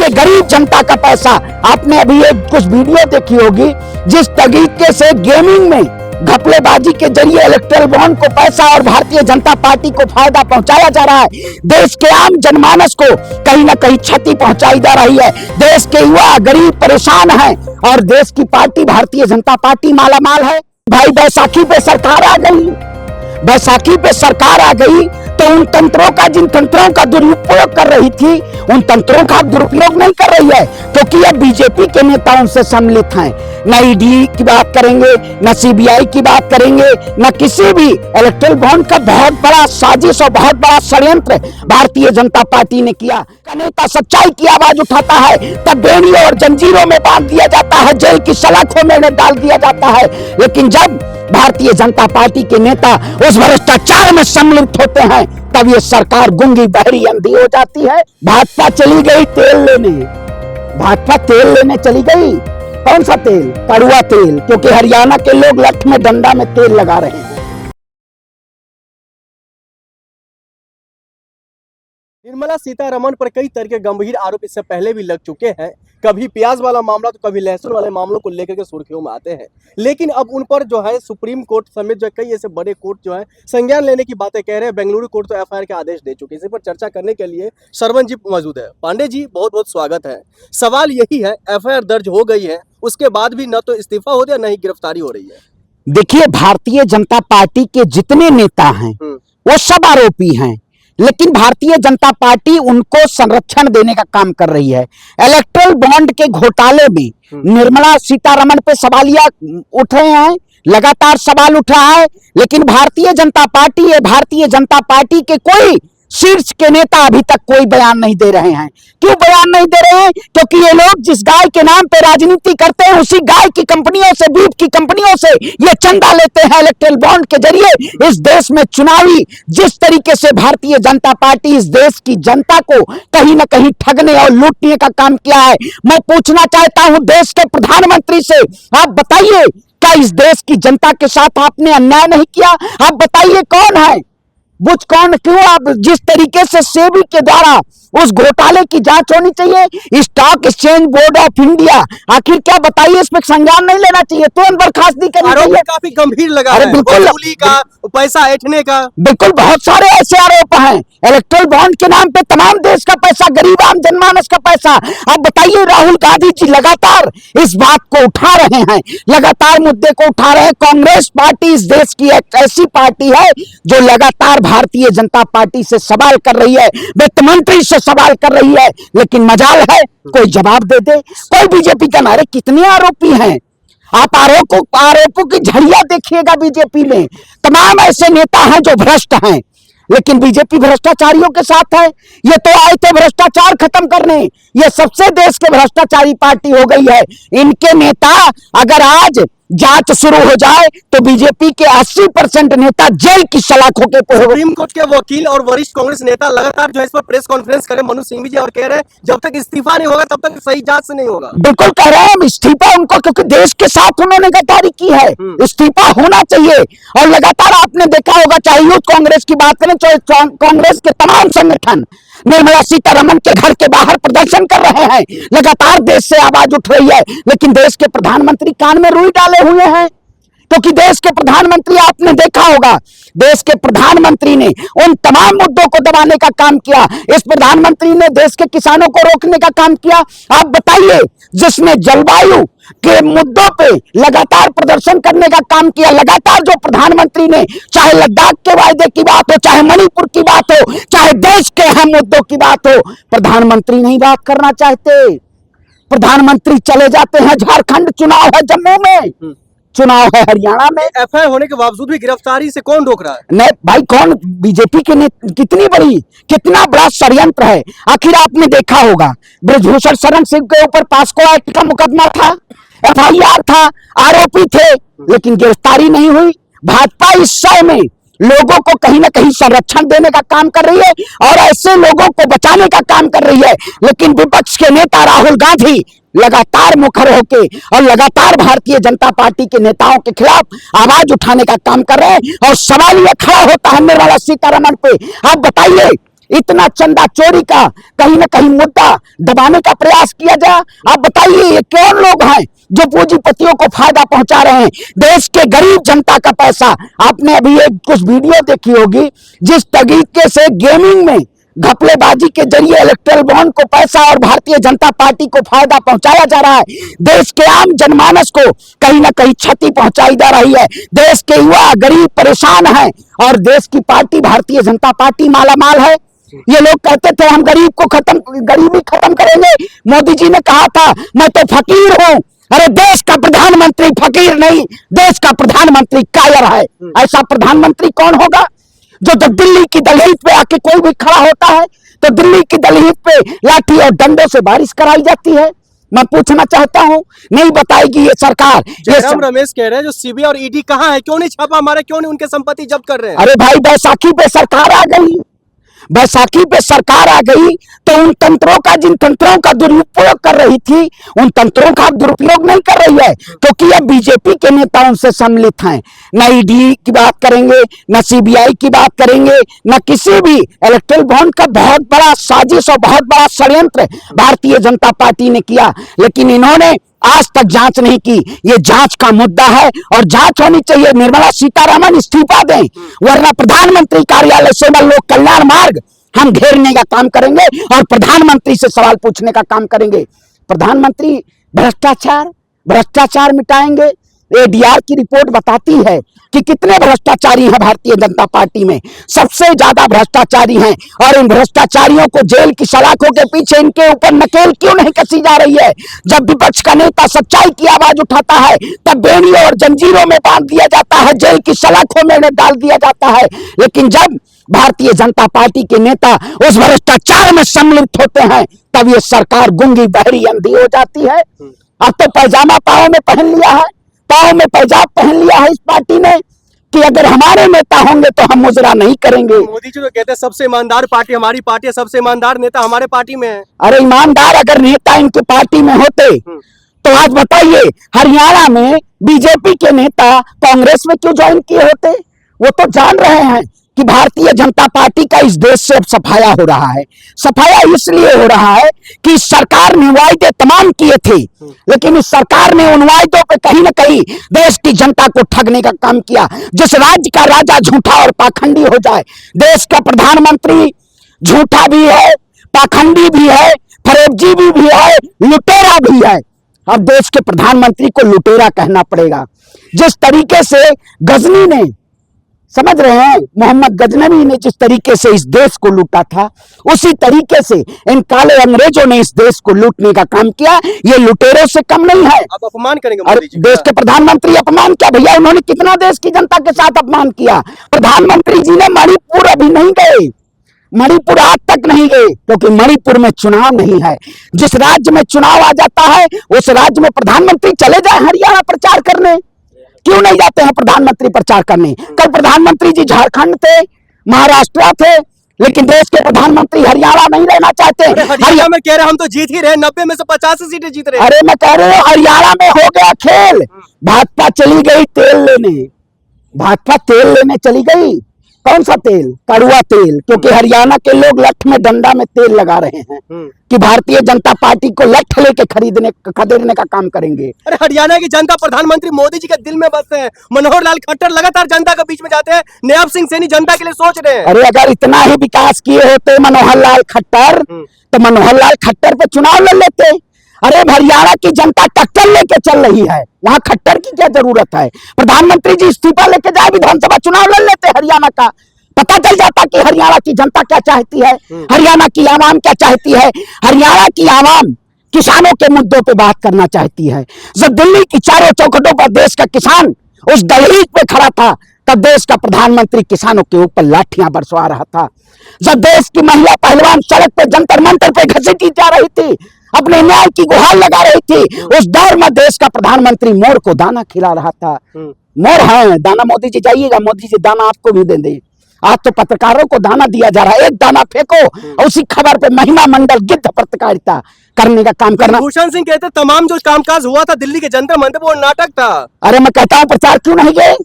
के गरीब जनता का पैसा। आपने अभी एक कुछ वीडियो देखी होगी, जिस तरीके से गेमिंग में घपलेबाजी के जरिए इलेक्ट्रल बॉन्ड को पैसा और भारतीय जनता पार्टी को फायदा पहुंचाया जा रहा है। देश के आम जनमानस को कहीं ना कहीं क्षति पहुंचाई जा रही है। देश के युवा गरीब परेशान हैं और देश की पार्टी भारतीय जनता पार्टी मालामाल है। भाई बैसाखी पे सरकार आ गई, बैसाखी पे सरकार आ गई तो उन तंत्रों का, जिन तंत्रों का दुरुपयोग कर रही थी, उन तंत्रों का दुरुपयोग नहीं कर रही है, क्योंकि अब बीजेपी के नेता उनसे सम्मिलित हैं। न ईडी की बात करेंगे, न सीबीआई की बात करेंगे, न किसी भी इलेक्ट्रल बॉन्ड का बहुत बड़ा साजिश और बहुत बड़ा षड्यंत्र भारतीय जनता पार्टी ने किया। नेता सच्चाई की आवाज उठाता है तब बेड़ियों और जंजीरों में बांध दिया जाता है, जेल की सलाखों में डाल दिया जाता है। लेकिन जब भारतीय जनता पार्टी के नेता उस भ्रष्टाचार में सम्मिलित होते हैं तब ये सरकार गूंगी बहरी अंधी हो जाती है। भाजपा चली गई तेल लेने, भाजपा तेल लेने चली गई। कौन सा तेल? कड़वा तेल, क्योंकि हरियाणा के लोग लठ में डंडा में तेल लगा रहे हैं। निर्मला सीतारमण पर कई तरह के गंभीर आरोप इससे पहले भी लग चुके हैं। कभी प्याज वाला मामला तो कभी लहसुन वाले मामलों को लेकर के सुर्खियों में आते हैं, लेकिन अब उन पर जो है सुप्रीम कोर्ट समेत जो कई ऐसे बड़े कोर्ट जो है संज्ञान लेने की बातें कह रहे हैं। बेंगलुरु कोर्ट तो एफआईआर के आदेश दे चुके हैं। इसी पर चर्चा करने के लिए सरवन जी मौजूद है। पांडे जी, बहुत बहुत स्वागत है। सवाल यही है, एफआईआर दर्ज हो गई है, उसके बाद भी न तो इस्तीफा हो रहा, न ही गिरफ्तारी हो रही है। देखिए, भारतीय जनता पार्टी के जितने नेता हैं वो सब आरोपी हैं, लेकिन भारतीय जनता पार्टी उनको संरक्षण देने का काम कर रही है। इलेक्ट्रल बॉन्ड के घोटाले में निर्मला सीतारमण पे सवालिया उठ रहे हैं, लगातार सवाल उठ रहा है, लेकिन भारतीय जनता पार्टी है, भारतीय जनता पार्टी के कोई शीर्ष के नेता अभी तक कोई बयान नहीं दे रहे हैं। क्यों बयान नहीं दे रहे हैं? क्योंकि ये लोग जिस गाय के नाम पे राजनीति करते हैं, उसी गाय की कंपनियों से, बीफ की कंपनियों से ये चंदा लेते हैं इलेक्ट्रल बॉन्ड के जरिए। इस देश में चुनावी जिस तरीके से भारतीय जनता पार्टी इस देश की जनता को कहीं ना कहीं ठगने और लूटने का काम किया है। मैं पूछना चाहता हूं देश के प्रधानमंत्री से, आप बताइए क्या इस देश की जनता के साथ आपने अन्याय नहीं किया? आप बताइए कौन है बुझ कौन? क्यों आप जिस तरीके से सेबी के द्वारा उस घोटाले की जांच होनी चाहिए, stock exchange board of India, आखिर क्या बताइए, इस पर संज्ञान नहीं लेना चाहिए, तुरंत बर्खास्तगी करनी चाहिए। काफी गंभीर लगा है, बिल्कुल का पैसा ऐंठने का, बिल्कुल बहुत सारे ऐसे आरोप हैं। इलेक्ट्रल बॉन्ड के नाम पे तमाम देश का पैसा, गरीब आम जनमानस का पैसा। अब बताइए, राहुल गांधी जी लगातार इस बात को उठा रहे हैं, लगातार मुद्दे को उठा रहे हैं। कांग्रेस पार्टी इस देश की एक ऐसी पार्टी है जो लगातार भारतीय जनता पार्टी से सवाल कर रही है, वित्त मंत्री से सवाल कर रही है, लेकिन मजाल है कोई जवाब दे दे। कोई बीजेपी का नारे, कितने आरोपी हैं आप? आरोपों की झड़िया देखिएगा बीजेपी में। तमाम ऐसे नेता हैं जो भ्रष्ट हैं, लेकिन बीजेपी भ्रष्टाचारियों के साथ है। ये तो आए थे भ्रष्टाचार खत्म करने, ये सबसे देश के भ्रष्टाचारी पार्टी हो गई है। इनके नेता अगर आज जांच शुरू हो जाए तो बीजेपी के 80% नेता जेल की सलाखों के सुप्रीम कोर्ट के वकील और वरिष्ठ कांग्रेस नेता लगातार जो है इस पर प्रेस कॉन्फ्रेंस करे, मनोज सिंह जी, और कह रहे हैं जब तक इस्तीफा नहीं होगा तब तक सही जांच से नहीं होगा। बिल्कुल कह रहे हैं इस्तीफा उनको, क्योंकि देश के साथ उन्होंने गद्दारी की है, इस्तीफा होना चाहिए। और लगातार आपने देखा होगा, चाहे यूथ कांग्रेस की बात करें, चाहे कांग्रेस के तमाम संगठन निर्मला सीतारमण के घर के बाहर प्रदर्शन कर रहे हैं, लगातार देश से आवाज उठ रही है, लेकिन देश के प्रधानमंत्री कान में रुई डाले हुए हैं। क्योंकि देश के प्रधानमंत्री, आपने देखा होगा, देश के प्रधानमंत्री ने उन तमाम मुद्दों को दबाने का काम किया। इस प्रधानमंत्री ने देश के किसानों को रोकने का काम किया। आप बताइए, जिसने जलवायु के मुद्दों पे लगातार प्रदर्शन करने का काम किया, लगातार जो प्रधानमंत्री ने, चाहे लद्दाख के वायदे की बात हो, चाहे मणिपुर की बात हो, चाहे देश के अहम मुद्दों की बात हो, प्रधानमंत्री नहीं बात करना चाहते। प्रधानमंत्री चले जाते हैं, झारखंड चुनाव है, जम्मू में चुनाव है, हरियाणा में। एफआईआर होने के बावजूद भी गिरफ्तारी से कौन रोक रहा है? नहीं भाई, कौन? बीजेपी के कितना बड़ा षड्यंत्र है। आखिर आपने देखा होगा, बृजभूषण शरण सिंह के ऊपर पास्को एक्ट का मुकदमा था, एफआईआर था, आरोपी थे, लेकिन गिरफ्तारी नहीं हुई। भाजपा इस समय में लोगों को कहीं ना कहीं संरक्षण देने का काम कर रही है और ऐसे लोगों को बचाने का काम कर रही है, लेकिन विपक्ष के नेता राहुल गांधी लगातार मुखर होके और लगातार भारतीय जनता पार्टी के नेताओं के खिलाफ आवाज उठाने का काम कर रहे हैं। और सवाल यह खड़ा होता है निर्मला सीतारमण पे, आप बताइए इतना चंदा चोरी का कहीं ना कहीं मुद्दा दबाने का प्रयास किया जाए। आप बताइए ये कौन लोग हैं जो पूंजीपतियों को फायदा पहुंचा रहे हैं, देश के गरीब जनता का पैसा। आपने अभी एक कुछ वीडियो देखी होगी जिस तरीके से गेमिंग में घपलेबाजी के जरिए इलेक्ट्रल बॉन्ड को पैसा और भारतीय जनता पार्टी को फायदा पहुंचाया जा रहा है। देश के आम जनमानस को कहीं ना कहीं क्षति पहुंचाई जा रही है। देश के युवा गरीब परेशान हैं और देश की पार्टी भारतीय जनता पार्टी मालामाल है। ये लोग कहते थे हम गरीबी खत्म करेंगे। मोदी जी ने कहा था मैं तो फकीर हूं। अरे देश का प्रधानमंत्री फकीर नहीं, देश का प्रधानमंत्री कायर है। ऐसा प्रधानमंत्री कौन होगा जो जब दिल्ली की दलहीत पे आके कोई भी खड़ा होता है तो दिल्ली की दलहीत पे लाठी और डंडों से बारिश कराई जाती है। मैं पूछना चाहता हूं, नहीं बताएगी ये सरकार। जयराम रमेश कह रहे हैं जो सीबीआई और ईडी कहां है, क्यों नहीं छापा मारे, क्यों नहीं उनके संपत्ति जब्त कर रहे हैं? अरे भाई बैसाखी पे सरकार आ गई, बैसाखी पे सरकार आ गई तो उन तंत्रों का, जिन तंत्रों का दुरुपयोग कर रही थी, उन तंत्रों का दुरुपयोग नहीं कर रही है क्योंकि अब बीजेपी के नेता उनसे सम्मिलित हैं। न ईडी की बात करेंगे, न सीबीआई की बात करेंगे, न किसी भी इलेक्ट्रल बॉन्ड का बहुत बड़ा साजिश और बहुत बड़ा षड्यंत्र भारतीय जनता पार्टी ने किया, लेकिन इन्होंने आज तक जांच नहीं की। ये जांच का मुद्दा है और जांच होनी चाहिए। निर्मला सीतारमण इस्तीफा दें वरना प्रधानमंत्री कार्यालय सेवा लोक कल्याण मार्ग हम घेरने का काम करेंगे और प्रधानमंत्री से सवाल पूछने का काम करेंगे। प्रधानमंत्री भ्रष्टाचार मिटाएंगे। एडीआर की रिपोर्ट बताती है कि कितने भ्रष्टाचारी हैं भारतीय जनता पार्टी में, सबसे ज्यादा भ्रष्टाचारी हैं और इन भ्रष्टाचारियों को जेल की सलाखों के पीछे इनके ऊपर नकेल क्यों नहीं कसी जा रही है? जब विपक्ष का नेता सच्चाई की आवाज उठाता है तब बेड़ियों और जंजीरों में बांध दिया जाता है, जेल की सलाखों में डाल दिया जाता है। लेकिन जब भारतीय जनता पार्टी के नेता उस भ्रष्टाचार में सम्मिलित होते हैं तब ये सरकार गूंगी बहरी अंधी हो जाती है। अब तो पैजामा पांव में पहन लिया है, पांव में पैजाब पहन लिया है इस पार्टी ने कि अगर हमारे नेता होंगे तो हम मुजरा नहीं करेंगे। मोदी जी तो कहते हैं सबसे ईमानदार पार्टी हमारी पार्टी है, सबसे ईमानदार नेता हमारे पार्टी में है। अरे ईमानदार अगर नेता इनकी पार्टी में होते तो आज बताइए हरियाणा में बीजेपी के नेता कांग्रेस में क्यों ज्वाइन किए होते? वो तो जान रहे हैं कि भारतीय जनता पार्टी का इस देश से अब सफाया हो रहा है। सफाया इसलिए हो रहा है कि सरकार ने वायदे तमाम किए थे, लेकिन इस सरकार ने उन वायदों पे कहीं ना कहीं देश की जनता को ठगने का काम किया। जिस राज्य का राजा झूठा और पाखंडी हो जाए, देश का प्रधानमंत्री झूठा भी है, पाखंडी भी है, फरेबजी भी है, लुटेरा भी है। अब देश के प्रधानमंत्री को लुटेरा कहना पड़ेगा। जिस तरीके से गजनी ने, समझ रहे हैं, मोहम्मद गजनवी ने जिस तरीके से इस देश को लूटा था, उसी तरीके से इन काले अंग्रेजों ने इस देश को लूटने का काम किया। ये लुटेरों से कम नहीं है। आप अपमान करेंगे मोदी जी? देश के प्रधानमंत्री अपमान क्या भैया, उन्होंने कितना देश की जनता के साथ अपमान किया। प्रधानमंत्री जी ने मणिपुर अभी नहीं गए, मणिपुर आज तक नहीं गए क्योंकि मणिपुर में चुनाव नहीं है। जिस राज्य में चुनाव आ जाता है उस राज्य में प्रधानमंत्री चले जाए हरियाणा प्रचार करने, क्यों नहीं जाते हैं प्रधानमंत्री प्रचार करने? कल प्रधानमंत्री जी झारखंड थे, महाराष्ट्र थे, लेकिन देश के प्रधानमंत्री हरियाणा नहीं रहना चाहते। हरियाणा में कह रहे हम तो जीत ही रहे, 90 में से 85 सीटें जीत रहे। अरे मैं कह रहा हूँ हरियाणा में हो गया खेल। भाजपा चली गई तेल लेने, भाजपा तेल लेने चली गई। कौन सा तेल? कड़ुआ तेल, क्योंकि हरियाणा के लोग लठ में डंडा में तेल लगा रहे हैं कि भारतीय जनता पार्टी को लठ लेके खरीदने का काम करेंगे। अरे हरियाणा की जनता प्रधानमंत्री मोदी जी के दिल में बसते हैं। मनोहर लाल खट्टर लगातार जनता के बीच में जाते हैं, नयाब सिंह सैनी जनता के लिए सोच रहे हैं। अरे अगर इतना ही विकास किए होते मनोहर लाल खट्टर तो मनोहर लाल खट्टर पे चुनाव लड़ लेते। अरे हरियाणा की जनता टक्कर लेके चल रही है, वहां खट्टर की क्या जरूरत है? प्रधानमंत्री जी इस्तीफा लेके जाए, विधानसभा चुनाव लड़ लेते हरियाणा का, पता चल जाता कि हरियाणा की जनता क्या चाहती है, हरियाणा की आवाम क्या चाहती है। हरियाणा की आवाम किसानों के मुद्दों पे बात करना चाहती है। जब दिल्ली की चारों चौखटों पर देश का किसान उस दहलीज पे खड़ा था तब देश का प्रधानमंत्री किसानों के ऊपर लाठियां बरसवा रहा था। जब देश की महिला पहलवान सड़क पे जंतर मंतर पे घसीटी जा रही थी, अपने न्याय की गुहार लगा रही थी, उस दौर में देश का प्रधानमंत्री मोर को दाना खिला रहा था। मोर है दाना, मोदी जी जाइएगा, मोदी जी दाना आपको भी दे दें। आज तो पत्रकारों को दाना दिया जा रहा है, एक दाना फेंको और उसी खबर पे महिमा मंडल गिद्ध पत्रकारिता करने का काम करना। भूषण सिंह कहते तमाम जो कामकाज हुआ था दिल्ली के जंतर मंतर वो नाटक था। अरे मैं कहता हूँ प्रचार क्यों नहीं गए?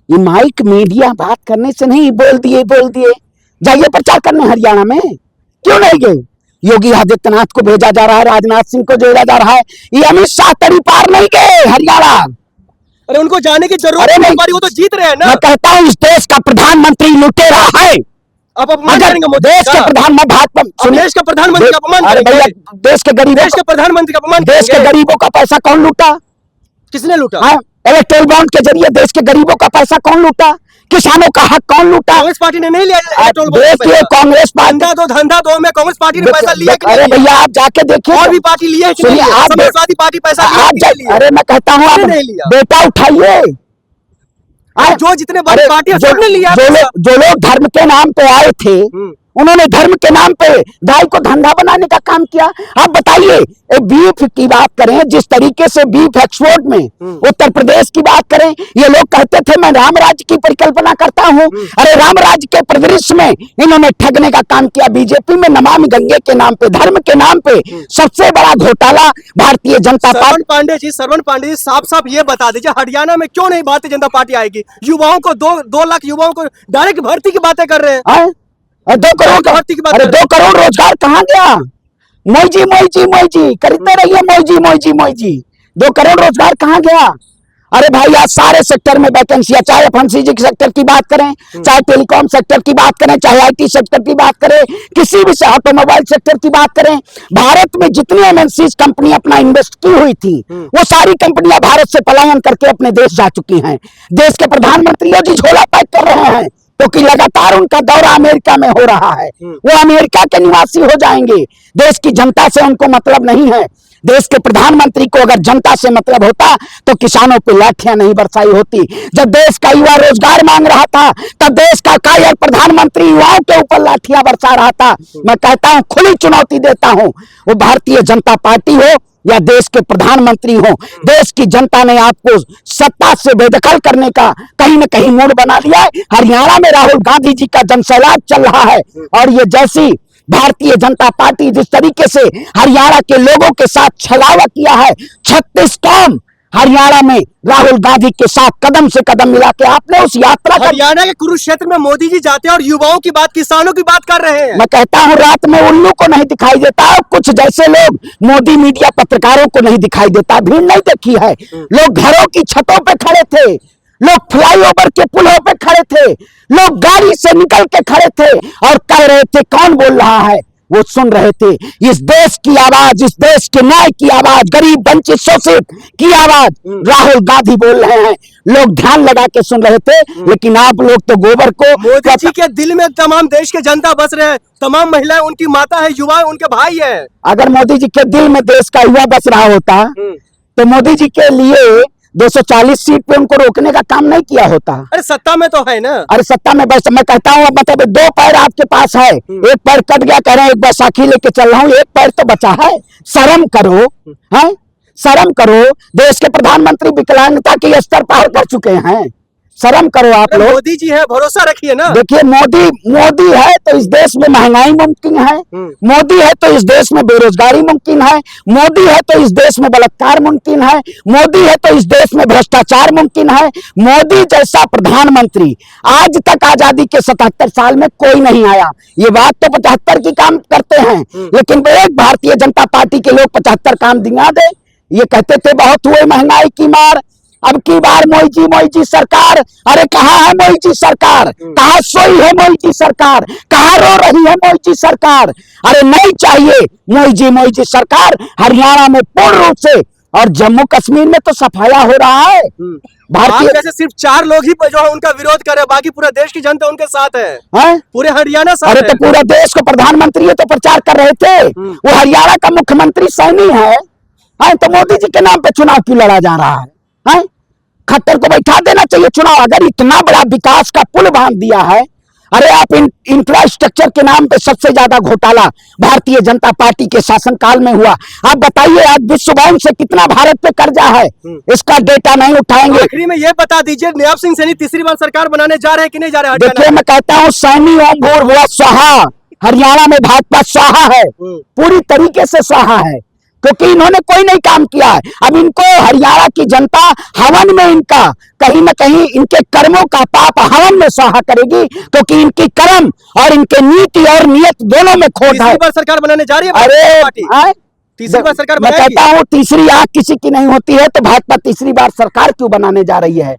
ये माइक मीडिया बात करने से नहीं, बोल दिए जाइए प्रचार करने हरियाणा में, क्यों नहीं गए? योगी आदित्यनाथ को भेजा जा रहा है, राजनाथ सिंह को भेजा जा रहा है, ये अमित शाह तड़ी पार नहीं गए हरियाणा। अरे उनको जाने की जरूरत अरे नहीं नहीं, पड़ी, वो तो जीत रहे हैं ना। मैं कहता हूं इस देश का प्रधानमंत्री लुटेरा है। अब अपमान अगर करेंगे मोदी देश का? के प्रधानमंत्री भाजपा अब देश का प्रधानमंत्री का अपमान अरे भैया, करेंगे? देश के गरीबों देश के प्रधानमंत्री का अपमान देश के करेंगे? गरीबों का पैसा कौन लूटा? किसने लूटा? हाँ, इलेक्ट्रल बॉन्ड के जरिए देश के गरीबों का पैसा कौन लूटा? किसानों का हक कौन लूटा? कांग्रेस पार्टी ने नहीं लिया इलेक्ट्रोल बॉन्ड देखिए पैसा। कांग्रेस पार्टी, धंधा दो में कांग्रेस पार्टी ने पैसा लिया कि नहीं अरे लिया? भैया आप जाके देखिए, और भी पार्टी लिए कि नहीं सुनिए, लिया? आप समाजवादी पार्टी पैसा लिया आप कि नहीं लिया? अरे मैं कहता हूँ आप नहीं लिया। बेटा उठाइए। जो जितने बड़े पार्टी है सबने लिया पैसा। जो लोग धर्म के नाम पे आए थे, उन्होंने धर्म के नाम पे गाय को धंधा बनाने का काम किया। आप बताइए, बीफ की बात करें, जिस तरीके से बीफ एक्सपोर्ट में उत्तर प्रदेश की बात करें, ये लोग कहते थे मैं राम राज्य की परिकल्पना करता हूं। अरे राम राज्य के परिदृश्य में इन्होंने ठगने का काम किया। बीजेपी में नमामि गंगे के नाम पे, धर्म के नाम पे सबसे बड़ा घोटाला भारतीय जनता पार्टी। श्रवण पांडे जी साफ साफ ये बता दीजिए, हरियाणा में क्यों नहीं भारतीय जनता पार्टी आएगी? युवाओं को 2 लाख युवाओं को डायरेक्ट भर्ती की बातें कर रहे हैं। 2 करोड़ भर्ती की बात अरे 2 करोड़ रोजगार कहाँ गया? मोईजी करते रहिए, मोईजी 2 करोड़ रोजगार कहाँ गया? अरे भाई आज सारे सेक्टर में वैकेंसियां, चाहे एफएमसीजी सेक्टर की बात करें, चाहे टेलीकॉम सेक्टर की बात करें, चाहे आईटी सेक्टर की बात करें, किसी भी ऑटोमोबाइल सेक्टर की बात करें, भारत में जितनी एमएनसी कंपनी अपना इन्वेस्ट की हुई थी, वो सारी कंपनियां भारत से पलायन करके अपने देश जा चुकी हैं। देश के प्रधानमंत्री योगी झोला पैक कर रहे हैं, क्योंकि लगातार उनका दौरा अमेरिका में हो रहा है। वो अमेरिका के निवासी हो जाएंगे। देश की जनता से उनको मतलब नहीं है। देश के प्रधानमंत्री को अगर जनता से मतलब होता तो किसानों पे लाठियां नहीं बरसाई होती। जब देश का युवा रोजगार मांग रहा था, तब देश का कायर प्रधानमंत्री युवाओं के ऊपर लाठियां बरसा रहा था। मैं कहता हूं, खुली चुनौती देता हूं, वो भारतीय जनता पार्टी हो या देश के प्रधानमंत्री हो, देश की जनता ने आपको सत्ता से बेदखल करने का कहीं न कहीं मूड बना लिया है। हरियाणा में राहुल गांधी जी का जनसैलाब चल रहा है, और ये जैसी भारतीय जनता पार्टी जिस तरीके से हरियाणा के लोगों के साथ छलावा किया है, 36 कौम हरियाणा में राहुल गांधी के साथ कदम से कदम मिला के आपने उस यात्रा का। हरियाणा के कुरुक्षेत्र में मोदी जी जाते हैं और युवाओं की बात, किसानों की बात कर रहे हैं। मैं कहता हूं रात में उल्लू को नहीं दिखाई देता, कुछ जैसे लोग मोदी मीडिया पत्रकारों को नहीं दिखाई देता। भीड़ नहीं देखी है, लोग घरों की छतों पे खड़े थे, लोग फ्लाईओवर के पुलों पे खड़े थे, लोग गाड़ी से निकल के खड़े थे और कह रहे थे कौन बोल रहा है, वो सुन रहे थे। इस देश की आवाज, इस देश के न्याय की आवाज, गरीब वंचित शोषित की आवाज राहुल गांधी बोल रहे हैं। लोग ध्यान लगा के सुन रहे थे, लेकिन आप लोग तो गोबर को। मोदी जी के दिल में तमाम देश के जनता बस रहे हैं, तमाम महिलाएं उनकी माता है, युवा उनके भाई है। अगर मोदी जी के दिल में देश का युवा बस रहा होता तो मोदी जी के लिए 240 सीट पे उनको रोकने का काम नहीं किया होता। अरे सत्ता में तो है ना। अरे सत्ता में बस मैं कहता हूँ, मतलब 2 पैर आपके पास है, एक पैर कट गया, कह रहे हैं एक बैसाखी लेके चल रहा हूँ, एक पैर तो बचा है। शर्म करो, हैं? शर्म करो। देश के प्रधानमंत्री विकलांगता के स्तर पार कर चुके हैं। शर्म करो आप लोग। मोदी जी है, भरोसा रखिए ना। देखिए मोदी है तो इस देश में महंगाई मुमकिन है, मोदी है तो इस देश में बेरोजगारी मुमकिन है, मोदी है तो इस देश में बलात्कार मुमकिन है, मोदी है तो इस देश में भ्रष्टाचार मुमकिन है। मोदी जैसा प्रधानमंत्री आज तक आजादी के 77 साल में कोई नहीं आया। ये बात तो 75 की काम करते हैं, लेकिन एक भारतीय जनता पार्टी के लोग 75 काम दिखा दे। ये कहते थे बहुत हुए महंगाई की मार, अब की बार मोईजी सरकार। अरे कहाँ है मोईजी सरकार? कहाँ सोई है मोईजी सरकार? कहाँ रो रही है मोईजी सरकार? अरे नहीं चाहिए मोईजी सरकार। हरियाणा में पूर्ण रूप से और जम्मू कश्मीर में तो सफाया हो रहा है। भारतीय जैसे सिर्फ 4 लोग ही जो है उनका विरोध कर रहे हैं, बाकी पूरा देश की जनता उनके साथ है, पूरे हरियाणा साथ। अरे तो पूरा देश को प्रधानमंत्री तो प्रचार कर रहे थे, वो हरियाणा का मुख्यमंत्री सैनी है। तो मोदी जी के नाम पे चुनाव क्यों लड़ा जा रहा है? खट्टर को बैठा देना चाहिए चुनाव। अगर इतना बड़ा विकास का पुल बांध दिया है, अरे आप इंफ्रास्ट्रक्चर के नाम पे सबसे ज्यादा घोटाला भारतीय जनता पार्टी के शासनकाल में हुआ। आप बताइए आज विश्व बैंक से कितना भारत पे कर्जा है, इसका डेटा नहीं उठाएंगे। आखिरी में ये बता दीजिए, नयाब सिंह सैनी तीसरी बार सरकार बनाने जा रहे हैं कि नहीं जा रहे हैं? देखिए मैं कहता हूँ सैनी ओम भूर्भुवः स्वाहा। हरियाणा में भाजपा स्वाहा है, पूरी तरीके से स्वाहा है। क्योंकि इन्होंने कोई नहीं काम किया है। अब इनको हरियाणा की जनता हवन में इनका कहीं ना कहीं इनके कर्मों का पाप हवन में सहा करेगी, क्योंकि इनकी कर्म और इनके नीति और नियत दोनों में खोट है। तीसरी बार सरकार बनाने जा रही है अरे पार्टी, तीसरी बार सरकार मैं बनाएगी। कहता हूँ तीसरी आंख किसी की नहीं होती है, तो भाजपा तीसरी बार सरकार क्यों बनाने जा रही है?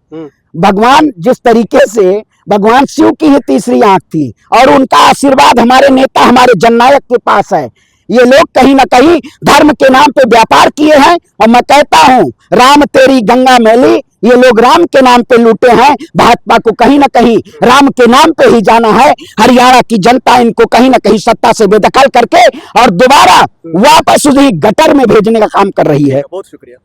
भगवान जिस तरीके से भगवान शिव की ही तीसरी आंख थी और उनका आशीर्वाद हमारे नेता हमारे जननायक के पास है। ये लोग कहीं ना कहीं धर्म के नाम पे व्यापार किए हैं, और मैं कहता हूं राम तेरी गंगा मैली, ये लोग राम के नाम पे लूटे हैं। भाजपा को कहीं ना कहीं राम के नाम पे ही जाना है। हरियाणा की जनता इनको कहीं ना कहीं सत्ता से बेदखल करके और दोबारा वापस उसी गटर में भेजने का काम कर रही है। बहुत शुक्रिया।